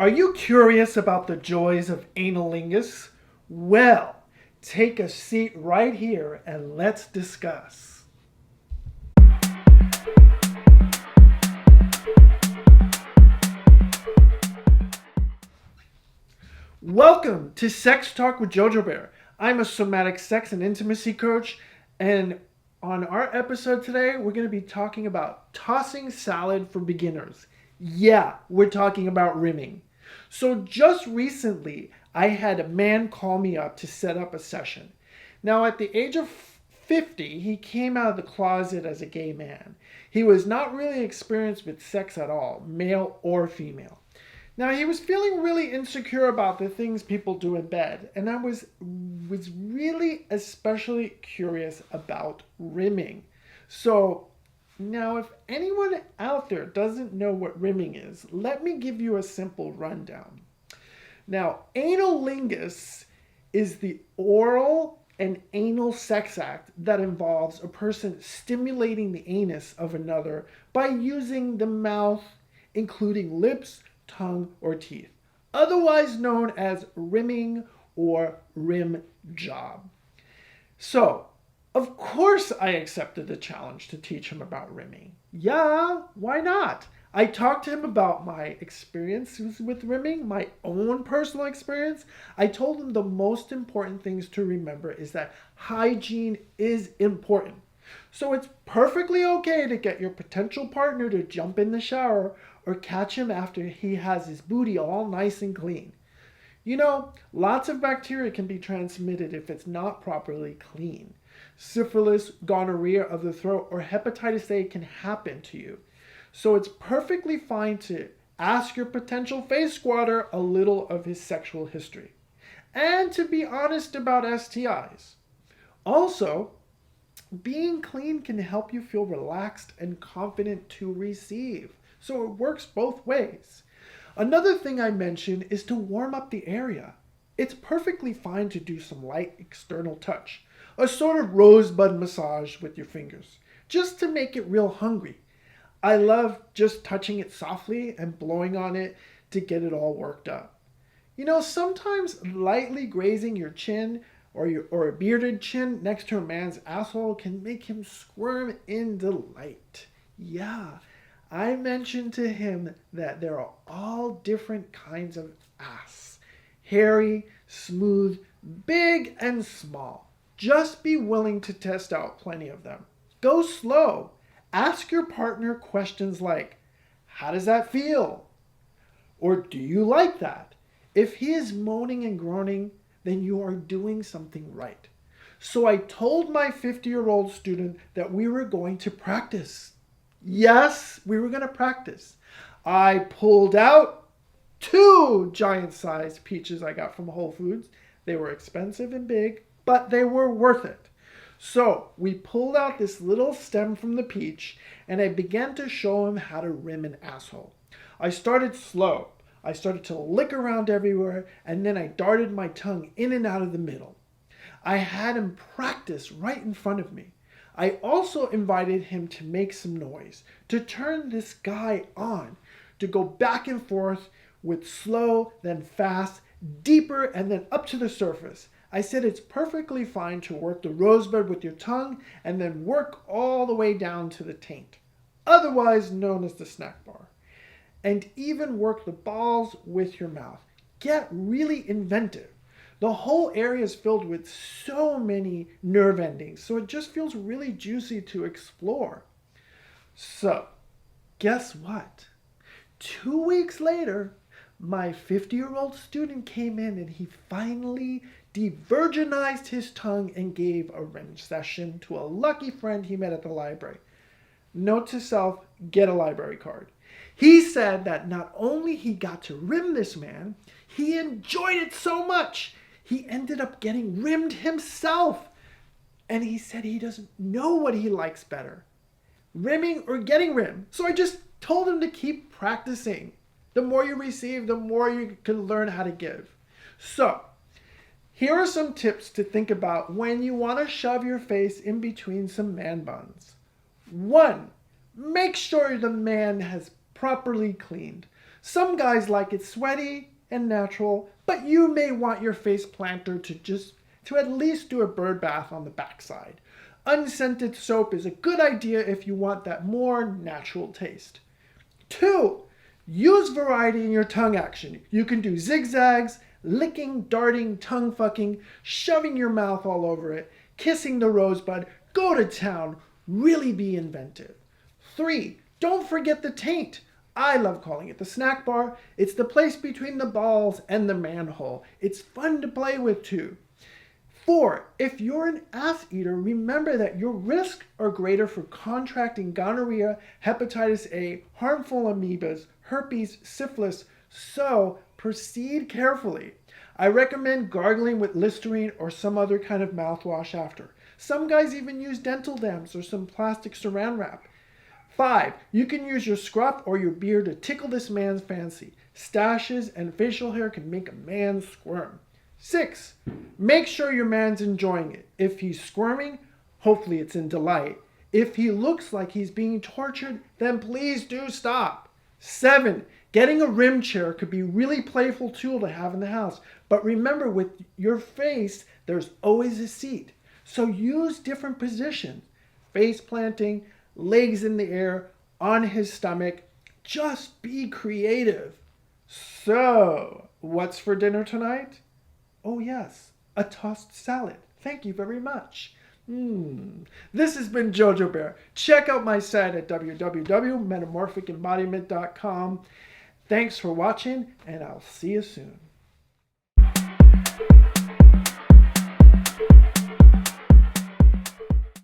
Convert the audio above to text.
Are you curious about the joys of analingus? Well, take a seat right here and let's discuss. Welcome to Sex Talk with JoJo Bear. I'm a somatic sex and intimacy coach, and on our episode today, we're going to be talking about tossing salad for beginners. Yeah, we're talking about rimming. So just recently, I had a man call me up to set up a session. Now, at the age of 50, he came out of the closet as a gay man. He was not really experienced with sex at all, male or female. Now, he was feeling really insecure about the things people do in bed, and I was really especially curious about rimming. So, now if anyone out there doesn't know what rimming is, let me give you a simple rundown. Now, analingus is the oral and anal sex act that involves a person stimulating the anus of another by using the mouth, including lips, tongue, or teeth, otherwise known as rimming or rim job. So, of course I accepted the challenge to teach him about rimming. Yeah, why not? I talked to him about my experiences with rimming, my own personal experience. I told him the most important things to remember is that hygiene is important. So it's perfectly okay to get your potential partner to jump in the shower or catch him after he has his booty all nice and clean. You know, lots of bacteria can be transmitted if it's not properly clean. Syphilis, gonorrhea of the throat, or hepatitis A can happen to you. So it's perfectly fine to ask your potential face squatter a little of his sexual history. And to be honest about STIs. Also, being clean can help you feel relaxed and confident to receive. So it works both ways. Another thing I mentioned is to warm up the area. It's perfectly fine to do some light external touch, a sort of rosebud massage with your fingers, just to make it real hungry. I love just touching it softly and blowing on it to get it all worked up. You know, sometimes lightly grazing your chin or a bearded chin next to a man's asshole can make him squirm in delight. Yeah, I mentioned to him that there are all different kinds of ass. Hairy, smooth, big, and small. Just be willing to test out plenty of them. Go slow. Ask your partner questions like, how does that feel? Or do you like that? If he is moaning and groaning, then you are doing something right. So I told my 50-year-old student that we were going to practice. Yes, we were going to practice. I pulled out 2 giant-sized peaches I got from Whole Foods. They were expensive and big, but they were worth it. So we pulled out this little stem from the peach, and I began to show him how to rim an asshole. I started slow. I started to lick around everywhere, and then I darted my tongue in and out of the middle. I had him practice right in front of me. I also invited him to make some noise, to turn this guy on, to go back and forth with slow, then fast, deeper, and then up to the surface. I said it's perfectly fine to work the rosebud with your tongue and then work all the way down to the taint, otherwise known as the snack bar. And even work the balls with your mouth. Get really inventive. The whole area is filled with so many nerve endings, so it just feels really juicy to explore. So, guess what? 2 weeks later, my 50-year-old student came in and he finally de-virginized his tongue and gave a rim session to a lucky friend he met at the library. Note to self, get a library card. He said that not only he got to rim this man, he enjoyed it so much, he ended up getting rimmed himself. And he said he doesn't know what he likes better, rimming or getting rimmed. So I just told him to keep practicing. The more you receive, the more you can learn how to give. So, here are some tips to think about when you want to shove your face in between some man buns. 1. Make sure the man has properly cleaned. Some guys like it sweaty and natural, but you may want your face planter to at least do a bird bath on the backside. Unscented soap is a good idea if you want that more natural taste. 2. Use variety in your tongue action. You can do zigzags, licking, darting, tongue fucking, shoving your mouth all over it, kissing the rosebud, go to town, really be inventive. 3. Don't forget the taint. I love calling it the snack bar. It's the place between the balls and the manhole. It's fun to play with too. 4. If you're an ass eater, remember that your risks are greater for contracting gonorrhea, hepatitis A, harmful amoebas, herpes, syphilis, so proceed carefully. I recommend gargling with Listerine or some other kind of mouthwash after. Some guys even use dental dams or some plastic saran wrap. 5. You can use your scruff or your beard to tickle this man's fancy. Stashes and facial hair can make a man squirm. 6. Make sure your man's enjoying it. If he's squirming, hopefully it's in delight. If he looks like he's being tortured, then please do stop. 7. Getting a rim chair could be a really playful tool to have in the house. But remember, with your face, there's always a seat. So use different positions. Face planting, legs in the air, on his stomach. Just be creative. So, what's for dinner tonight? Oh yes, a tossed salad. Thank you very much. This has been JoJo Bear. Check out my site at www.metamorphicembodiment.com. Thanks for watching, and I'll see you soon.